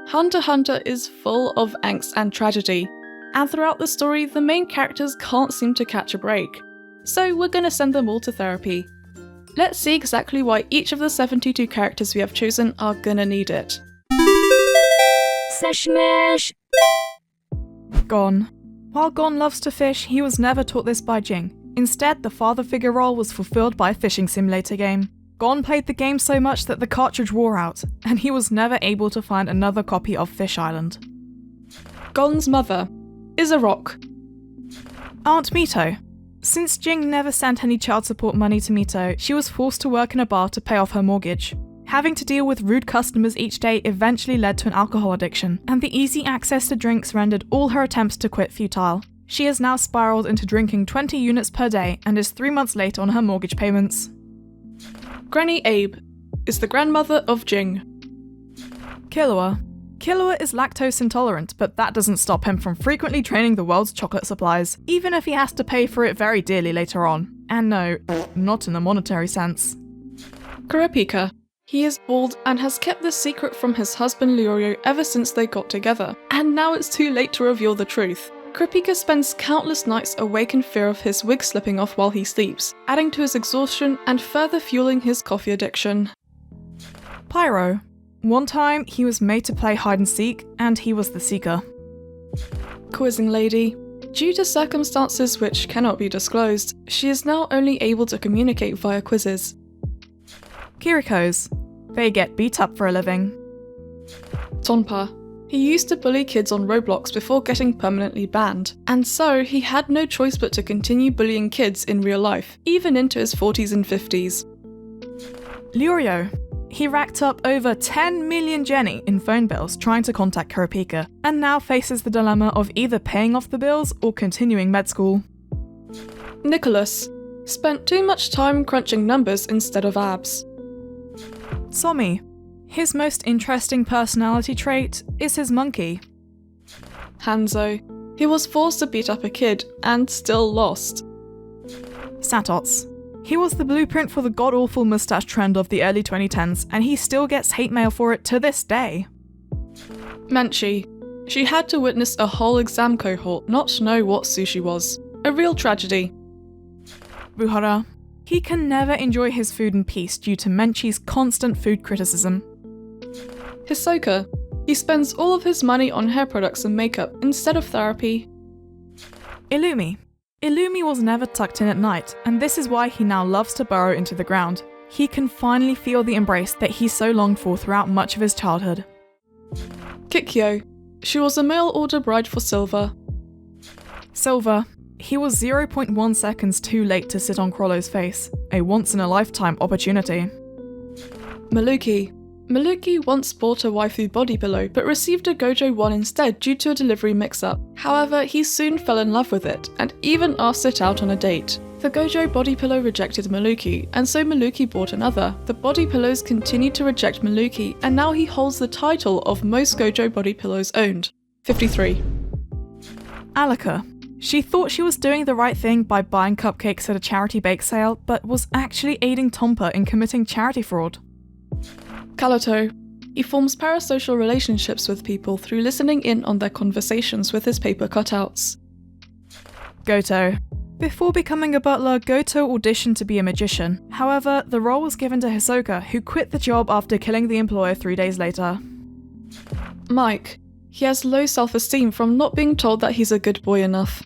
Hunter x Hunter is full of angst and tragedy, and throughout the story, the main characters can't seem to catch a break. So we're gonna send them all to therapy. Let's see exactly why each of the 72 characters we have chosen are gonna need it. Sashmash! Gon. While Gon loves to fish, he was never taught this by Jing. Instead, the father figure role was fulfilled by a fishing simulator game. Gon played the game so much that the cartridge wore out, and he was never able to find another copy of Fish Island. Gon's mother is a rock. Aunt Mito. Since Jing never sent any child support money to Mito, she was forced to work in a bar to pay off her mortgage. Having to deal with rude customers each day eventually led to an alcohol addiction, and the easy access to drinks rendered all her attempts to quit futile. She has now spiraled into drinking 20 units per day and is 3 months late on her mortgage payments. Granny Abe is the grandmother of Jing. Killua. Killua is lactose intolerant, but that doesn't stop him from frequently draining the world's chocolate supplies, even if he has to pay for it very dearly later on. And no, not in the monetary sense. Kurapika. He is bald and has kept this secret from his husband Leorio ever since they got together, and now it's too late to reveal the truth. Kurapika spends countless nights awake in fear of his wig slipping off while he sleeps, adding to his exhaustion and further fueling his coffee addiction. Pyro. One time, he was made to play hide and seek, and he was the seeker. Quizzing lady. Due to circumstances which cannot be disclosed, she is now only able to communicate via quizzes. Kirikos. They get beat up for a living. Tonpa. He used to bully kids on Roblox before getting permanently banned, and so he had no choice but to continue bullying kids in real life, even into his 40s and 50s. Leorio. He racked up over 10 million Jenny in phone bills trying to contact Kurapika, and now faces the dilemma of either paying off the bills or continuing med school. Nicholas. Spent too much time crunching numbers instead of abs. Somi. His most interesting personality trait is his monkey. Hanzo. He was forced to beat up a kid and still lost. Satots. He was the blueprint for the god-awful mustache trend of the early 2010s, and he still gets hate mail for it to this day. Manchi. She had to witness a whole exam cohort not know what sushi was. A real tragedy. Buhara. He can never enjoy his food in peace due to Menchi's constant food criticism. Hisoka. He spends all of his money on hair products and makeup instead of therapy. Illumi. Illumi was never tucked in at night, and this is why he now loves to burrow into the ground. He can finally feel the embrace that he so longed for throughout much of his childhood. Kikyo. She was a mail-order bride for Silver. Silver. He was 0.1 seconds too late to sit on Crollo's face, a once-in-a-lifetime opportunity. Maluki. Maluki once bought a waifu body pillow, but received a Gojo one instead due to a delivery mix-up. However, he soon fell in love with it, and even asked it out on a date. The Gojo body pillow rejected Maluki, and so Maluki bought another. The body pillows continued to reject Maluki, and now he holds the title of most Gojo body pillows owned. 53. Alaka. She thought she was doing the right thing by buying cupcakes at a charity bake sale, but was actually aiding Tompa in committing charity fraud. Kaloto. He forms parasocial relationships with people through listening in on their conversations with his paper cutouts. Goto. Before becoming a butler, Goto auditioned to be a magician. However, the role was given to Hisoka, who quit the job after killing the employer 3 days later. Mike. He has low self-esteem from not being told that he's a good boy enough.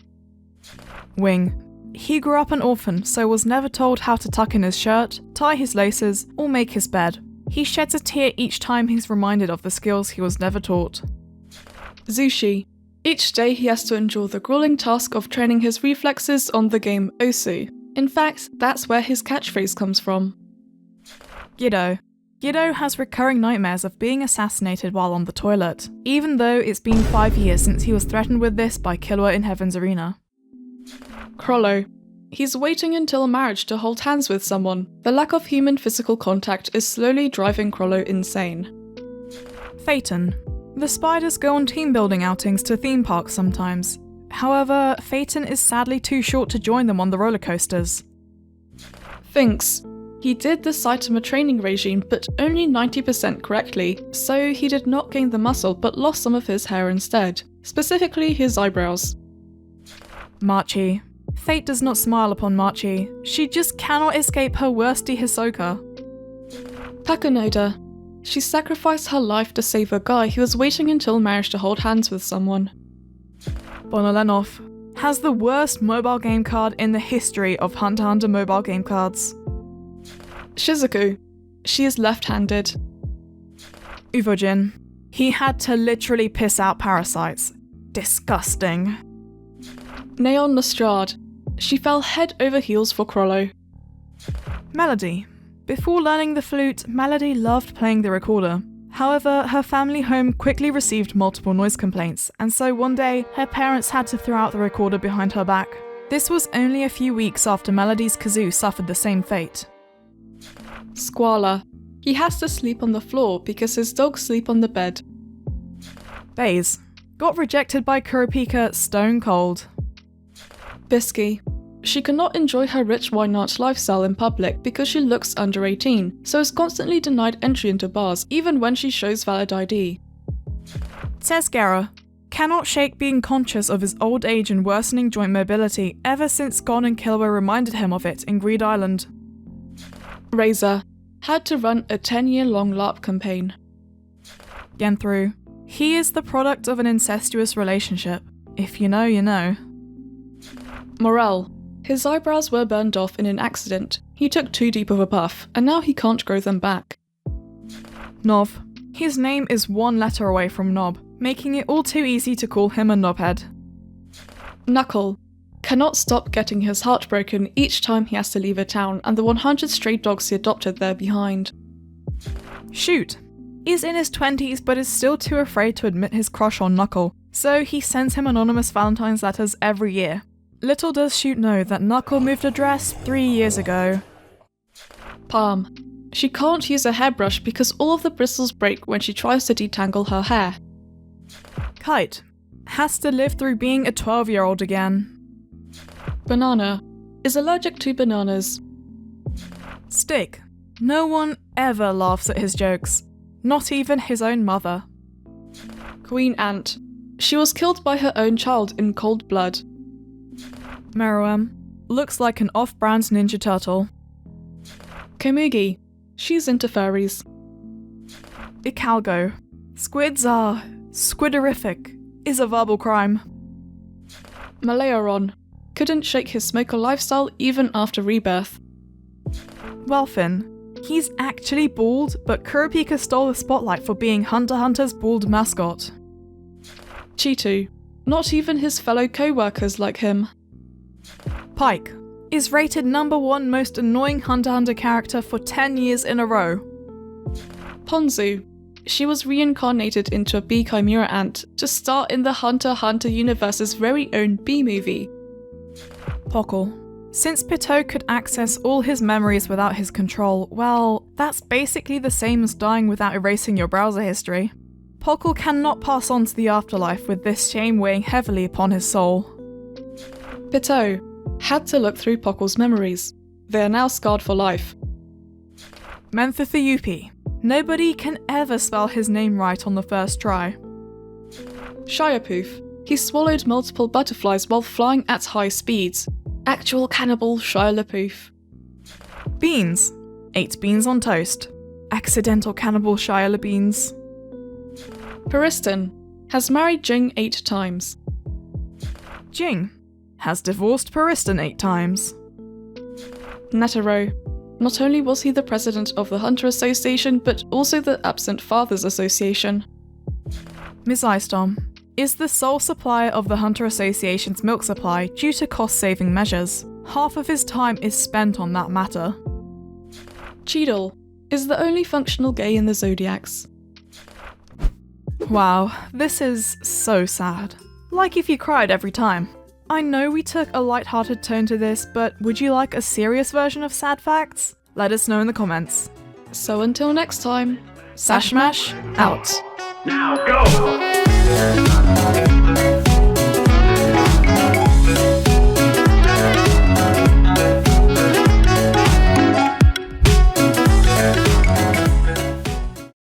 Wing. He grew up an orphan, so was never told how to tuck in his shirt, tie his laces, or make his bed. He sheds a tear each time he's reminded of the skills he was never taught. Zushi. Each day he has to endure the grueling task of training his reflexes on the game Osu. In fact, that's where his catchphrase comes from. Giddo. Giddo has recurring nightmares of being assassinated while on the toilet, even though it's been 5 years since he was threatened with this by Killua in Heaven's Arena. Crollo. He's waiting until marriage to hold hands with someone. The lack of human physical contact is slowly driving Crollo insane. Phaeton. The spiders go on team-building outings to theme parks sometimes. However, Phaeton is sadly too short to join them on the roller coasters. Finks. He did the Saitama training regime, but only 90% correctly, so he did not gain the muscle but lost some of his hair instead, specifically his eyebrows. Machi. Fate does not smile upon Machi. She just cannot escape her worsty Hisoka. Pakunoda. She sacrificed her life to save a guy who was waiting until marriage to hold hands with someone. Bonolenov has the worst mobile game card in the history of Hunter x Hunter mobile game cards. Shizuku. She is left-handed. Uvojin. He had to literally piss out parasites. Disgusting. Neon Lestrade. She fell head over heels for Crollo. Melody. Before learning the flute, Melody loved playing the recorder. However, her family home quickly received multiple noise complaints, and so one day, her parents had to throw out the recorder behind her back. This was only a few weeks after Melody's kazoo suffered the same fate. Squala. He has to sleep on the floor because his dogs sleep on the bed. Baze. Got rejected by Kurapika stone cold. Bisky. She cannot enjoy her rich wine art lifestyle in public because she looks under 18, so is constantly denied entry into bars even when she shows valid ID. Tezgera. Cannot shake being conscious of his old age and worsening joint mobility ever since Gon and Killua reminded him of it in Greed Island. Razor. Had to run a 10-year-long LARP campaign. Genthru. He is the product of an incestuous relationship. If you know, you know. Morel. His eyebrows were burned off in an accident. He took too deep of a puff, and now he can't grow them back. Nov. His name is one letter away from Knob, making it all too easy to call him a knobhead. Knuckle. Cannot stop getting his heart broken each time he has to leave a town and the 100 stray dogs he adopted there behind. Shoot. Is in his 20s but is still too afraid to admit his crush on Knuckle, so he sends him anonymous Valentine's letters every year. Little does Shoot know that Knuckle moved address 3 years ago. Palm. She can't use a hairbrush because all of the bristles break when she tries to detangle her hair. Kite. Has to live through being a 12-year-old again. Banana. Is allergic to bananas. Stick. No one ever laughs at his jokes. Not even his own mother. Queen Ant. She was killed by her own child in cold blood. Meruem. Looks like an off-brand Ninja Turtle. Komugi. She's into furries. Icalgo. Squids are squiderific. Is a verbal crime. Maleoron. Couldn't shake his smoker lifestyle even after rebirth. Welfin. He's actually bald, but Kurapika stole the spotlight for being Hunter x Hunter's bald mascot. Cheetu. Not even his fellow co-workers like him. Pike. Is rated #1 most annoying Hunter x Hunter character for 10 years in a row. Ponzu. She was reincarnated into a bee chimera ant to star in the Hunter x Hunter universe's very own B-movie. Pockle. Since Pitou could access all his memories without his control, well, that's basically the same as dying without erasing your browser history. Pockle cannot pass on to the afterlife with this shame weighing heavily upon his soul. Pitou. Had to look through Pockle's memories. They are now scarred for life. Menthitheupi. Nobody can ever spell his name right on the first try. Shiapoof. He swallowed multiple butterflies while flying at high speeds. Actual cannibal Shia LaPouf. Beans. 8 beans on toast. Accidental cannibal Shia LaBeans. Periston. Has married Jing 8 times. Jing. Has divorced Periston 8 times. Netero. Not only was he the president of the Hunter Association, but also the Absent Fathers Association. Mizaistom. Is the sole supplier of the Hunter Association's milk supply due to cost-saving measures. Half of his time is spent on that matter. Cheadle. Is the only functional gay in the Zodiacs. Wow, this is so sad. Like if you cried every time. I know we took a light-hearted tone to this, but would you like a serious version of sad facts? Let us know in the comments. So until next time, Sashmash out. Now go!